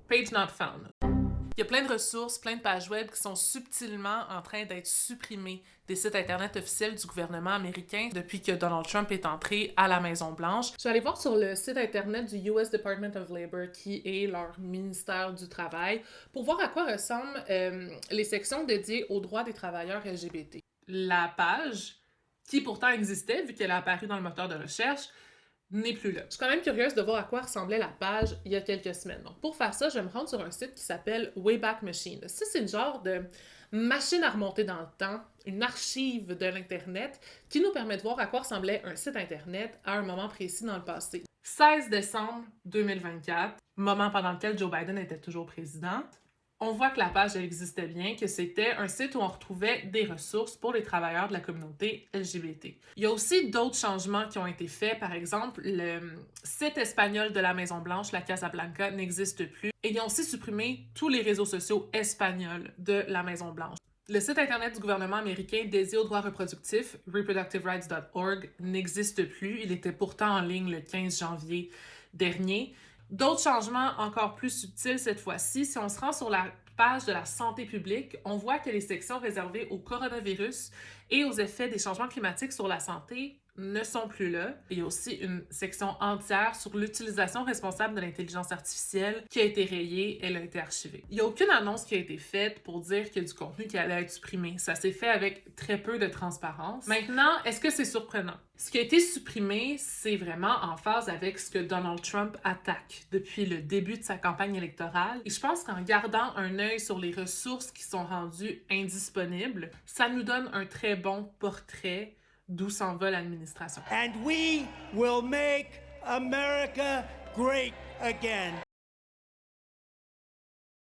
Page not found. Il y a plein de ressources, plein de pages web qui sont subtilement en train d'être supprimées des sites internet officiels du gouvernement américain depuis que Donald Trump est entré à la Maison-Blanche. Je suis allée voir sur le site internet du US Department of Labor, qui est leur ministère du Travail, pour voir à quoi ressemblent les sections dédiées aux droits des travailleurs LGBT. La page, qui pourtant existait vu qu'elle a apparu dans le moteur de recherche, n'est plus là. Je suis quand même curieuse de voir à quoi ressemblait la page il y a quelques semaines. Donc, pour faire ça, je vais me rendre sur un site qui s'appelle Wayback Machine. Ça, c'est une genre de machine à remonter dans le temps, une archive de l'Internet qui nous permet de voir à quoi ressemblait un site Internet à un moment précis dans le passé. 16 décembre 2024, moment pendant lequel Joe Biden était toujours président. On voit que la page elle existait bien, que c'était un site où on retrouvait des ressources pour les travailleurs de la communauté LGBT. Il y a aussi d'autres changements qui ont été faits. Par exemple, le site espagnol de la Maison-Blanche, la Casa Blanca, n'existe plus. Et ils ont aussi supprimé tous les réseaux sociaux espagnols de la Maison-Blanche. Le site internet du gouvernement américain dédié aux droits reproductifs, reproductiverights.org, n'existe plus. Il était pourtant en ligne le 15 janvier dernier. D'autres changements encore plus subtils cette fois-ci, si on se rend sur la page de la santé publique, on voit que les sections réservées au coronavirus et aux effets des changements climatiques sur la santé ne sont plus là. Il y a aussi une section entière sur l'utilisation responsable de l'intelligence artificielle qui a été rayée, elle a été archivée. Il n'y a aucune annonce qui a été faite pour dire qu'il y a du contenu qui allait être supprimé. Ça s'est fait avec très peu de transparence. Maintenant, est-ce que c'est surprenant? Ce qui a été supprimé, c'est vraiment en phase avec ce que Donald Trump attaque depuis le début de sa campagne électorale. Et je pense qu'en gardant un œil sur les ressources qui sont rendues indisponibles, ça nous donne un très bon portrait d'où s'en va l'administration. And we will make America great again.